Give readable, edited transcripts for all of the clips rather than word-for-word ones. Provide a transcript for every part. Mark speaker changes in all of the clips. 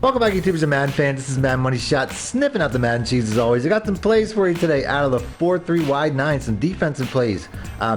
Speaker 1: Welcome back, YouTubers and Madden fans. This is Madden Money Shot, sniffing out the Madden cheese as always. I got some plays for you today out of the 4-3 wide 9, some defensive plays.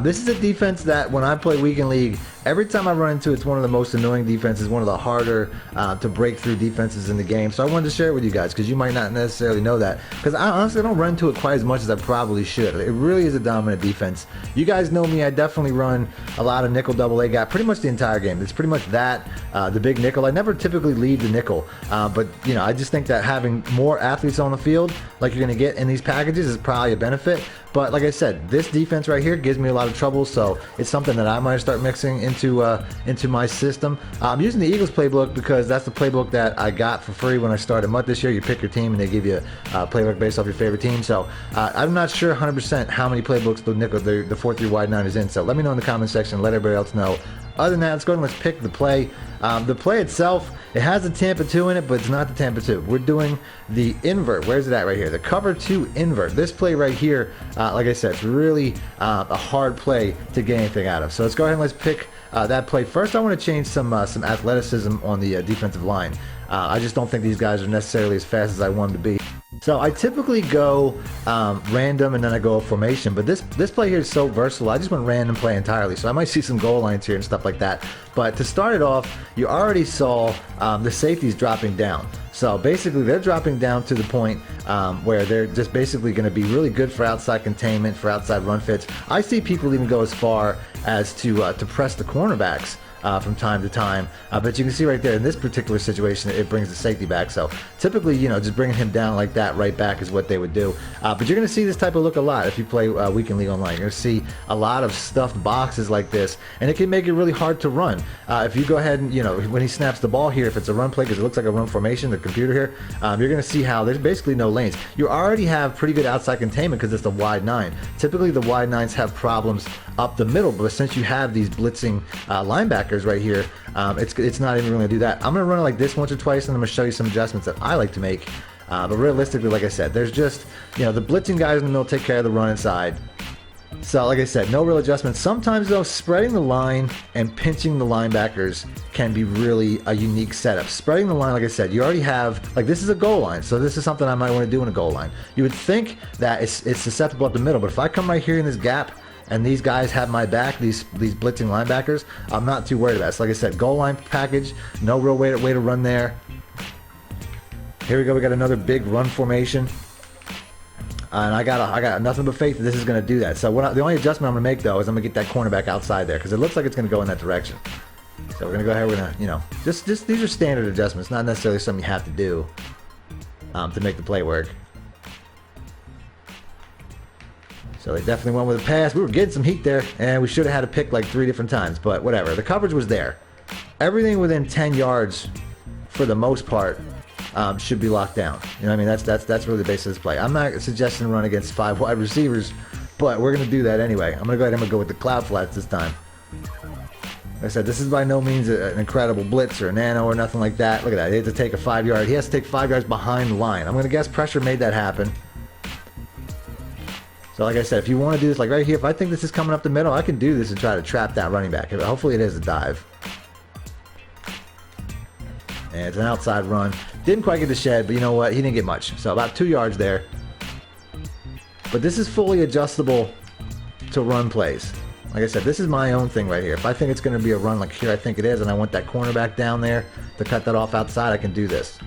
Speaker 1: This is a defense that when I play Weekend League, every time I run into it's one of the most annoying defenses, one of the harder to break through defenses in the game. So I wanted to share it with you guys because you might not necessarily know that. Because I honestly don't run into it quite as much as I probably should. It really is a dominant defense. You guys know me, I definitely run a lot of nickel double A gap pretty much the entire game. It's pretty much that, the big nickel. I never typically leave the nickel, but you know, I just think that having more athletes on the field like you're going to get in these packages is probably a benefit. But like I said, this defense right here gives me a lot of trouble, so it's something that I might start mixing into my system. I'm using the Eagles playbook because that's the playbook that I got for free when I started MUT this year. You pick your team and they give you a playbook based off your favorite team. So I'm not sure 100% how many playbooks the 4-3 wide 9 is in. So let me know in the comment section. Let everybody else know. Other than that, let's go ahead and let's pick the play. The play itself, it has a Tampa 2 in it, but it's not the Tampa 2. We're doing the invert. Where's it at right here? The cover 2 invert. This play right here, like I said, it's really a hard play to get anything out of. So let's go ahead and let's pick that play. First, I want to change some athleticism on the defensive line. I just don't think these guys are necessarily as fast as I want them to be. So I typically go random and then I go formation, but this play here is so versatile. I just went random play entirely, so I might see some goal lines here and stuff like that. But to start it off, you already saw the safeties dropping down. So basically they're dropping down to the point where they're just basically going to be really good for outside containment, for outside run fits. I see people even go as far as to press the cornerbacks from time to time, but you can see right there in this particular situation it brings the safety back. So typically, you know, just bringing him down like that right back is what they would do. But you're going to see this type of look a lot if you play Weekend League Online. You're going to see a lot of stuffed boxes like this, and it can make it really hard to run. If you go ahead and, you know, when he snaps the ball here, if it's a run play because it looks like a run formation, the computer here, you're going to see how there's basically no lanes. You already have pretty good outside containment because it's the wide 9. Typically the wide 9s have problems up the middle, but since you have these blitzing linebackers right here, it's not even going to do that. I'm going to run it like this once or twice, and I'm going to show you some adjustments that I like to make. But realistically, like I said, there's just, you know, the blitzing guys in the middle take care of the run inside. So like I said, no real adjustments. Sometimes though, spreading the line and pinching the linebackers can be really a unique setup. Spreading the line, like I said, you already have, like this is a goal line, so this is something I might want to do in a goal line. You would think that it's susceptible up the middle, but if I come right here in this gap and these guys have my back, these blitzing linebackers, I'm not too worried about it. So like I said, goal line package, no real way to run there. Here we go, we got another big run formation. And I got nothing but faith that this is going to do that. So the only adjustment I'm going to make though is I'm going to get that cornerback outside there because it looks like it's going to go in that direction. So we're going to go ahead, we're going to, you know, just these are standard adjustments, not necessarily something you have to do to make the play work. So they definitely went with a pass. We were getting some heat there, and we should have had a pick like 3 different times, but whatever. The coverage was there. Everything within 10 yards, for the most part, should be locked down. You know what I mean? That's really the basis of this play. I'm not suggesting run against 5 wide receivers, but we're going to do that anyway. I'm going to go ahead and go with the cloud flats this time. Like I said, this is by no means an incredible blitz or a nano or nothing like that. Look at that. He had to take a 5 yard. He has to take 5 yards behind the line. I'm going to guess pressure made that happen. So like I said, if you want to do this, like right here, if I think this is coming up the middle, I can do this and try to trap that running back. Hopefully it is a dive. And it's an outside run. Didn't quite get the shed, but you know what? He didn't get much. So about 2 yards there. But this is fully adjustable to run plays. Like I said, this is my own thing right here. If I think it's going to be a run like here I think it is, and I want that cornerback down there to cut that off outside, I can do this.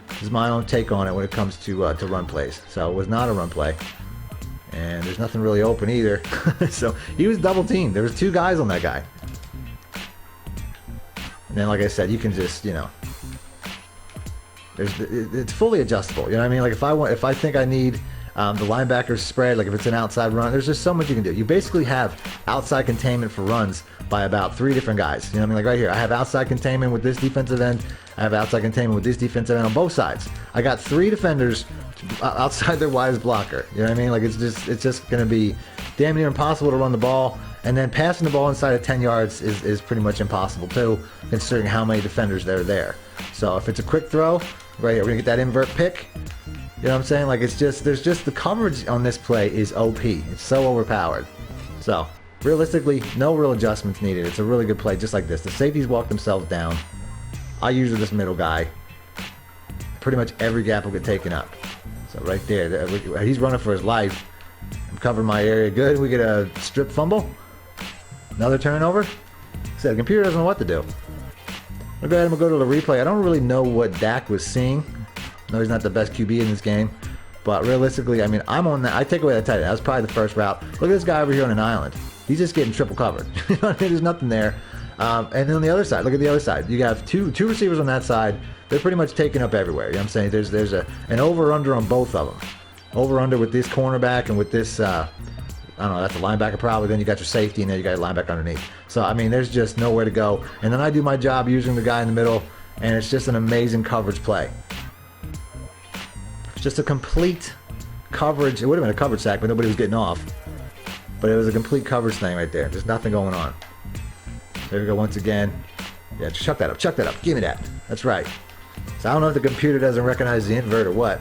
Speaker 1: This is my own take on it when it comes to run plays. So it was not a run play. And there's nothing really open either. So he was double teamed. There was 2 guys on that guy. And then like I said, you can just, you know, it's fully adjustable. You know what I mean? Like if I think I need the linebackers spread, like if it's an outside run, there's just so much you can do. You basically have outside containment for runs by about 3 different guys. You know what I mean? Like right here, I have outside containment with this defensive end. I have outside containment with this defensive end on both sides. I got 3 defenders outside their widest blocker. You know what I mean? Like it's just going to be damn near impossible to run the ball. And then passing the ball inside of 10 yards is pretty much impossible too, considering how many defenders there are there. So if it's a quick throw, right here, we're going to get that invert pick. You know what I'm saying? Like there's just the coverage on this play is OP. It's so overpowered. So realistically, no real adjustments needed. It's a really good play just like this. The safeties walk themselves down. I use this middle guy. Pretty much every gap will get taken up. So right there, he's running for his life. I'm covering my area good. We get a strip fumble. Another turnover. So the computer doesn't know what to do. I'll go ahead and go to the replay. I don't really know what Dak was seeing. No, he's not the best QB in this game. But realistically, I mean, I'm on that. I take away that tight end. That was probably the first route. Look at this guy over here on an island. He's just getting triple covered. You know what I mean? There's nothing there. And then on the other side, look at the other side. You have two receivers on that side. They're pretty much taken up everywhere. You know what I'm saying? There's an over-under on both of them. Over-under with this cornerback and with this, I don't know, that's a linebacker probably. Then you got your safety, and then you got a linebacker underneath. So, I mean, there's just nowhere to go. And then I do my job using the guy in the middle, and it's just an amazing coverage play. It's just a complete coverage. It would have been a coverage sack, but nobody was getting off. But it was a complete coverage thing right there. There's nothing going on. There we go once again. Yeah, just chuck that up. Chuck that up. Give me that. That's right. So I don't know if the computer doesn't recognize the invert or what.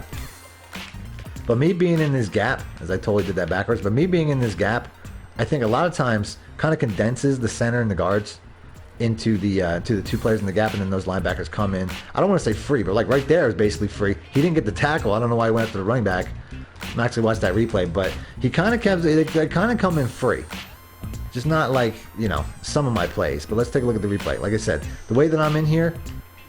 Speaker 1: But me being in this gap, as I totally did that backwards, but me being in this gap, I think a lot of times kind of condenses the center and the guards into the to the two players in the gap, and then those linebackers come in. I don't want to say free, but like right there is basically free. He didn't get the tackle. I don't know why he went after the running back. I'm actually watched that replay, but he kind of kept. They kind of come in free. Just not like, you know, some of my plays. But let's take a look at the replay. Like I said, the way that I'm in here,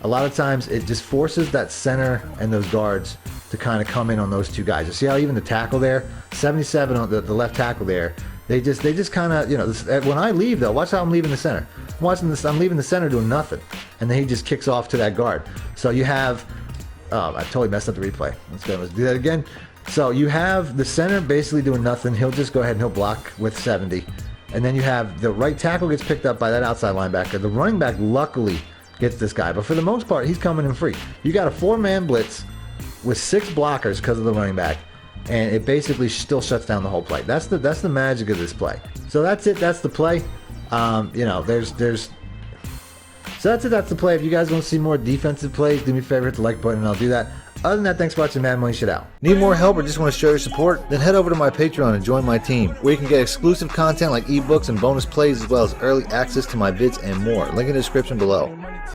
Speaker 1: a lot of times it just forces that center and those guards to kind of come in on those two guys. You see how even the tackle there, 77 on the left tackle there, they just kind of, you know, when I leave though, watch how I'm leaving the center. I'm watching this, I'm leaving the center doing nothing. And then he just kicks off to that guard. So you have, I totally messed up the replay. Let's do that again. So you have the center basically doing nothing. He'll just go ahead and he'll block with 70. And then you have the right tackle gets picked up by that outside linebacker. The running back luckily gets this guy. But for the most part, he's coming in free. You got a 4-man blitz with 6 blockers because of the running back. And it basically still shuts down the whole play. That's the magic of this play. So that's it. That's the play. You know, so that's it. That's the play. If you guys want to see more defensive plays, do me a favor, hit the like button, and I'll do that. Other than that, thanks for watching Madden Money Shot out. Need more help or just want to show your support? Then head over to my Patreon and join my team, where you can get exclusive content like ebooks and bonus plays, as well as early access to my vids and more. Link in the description below.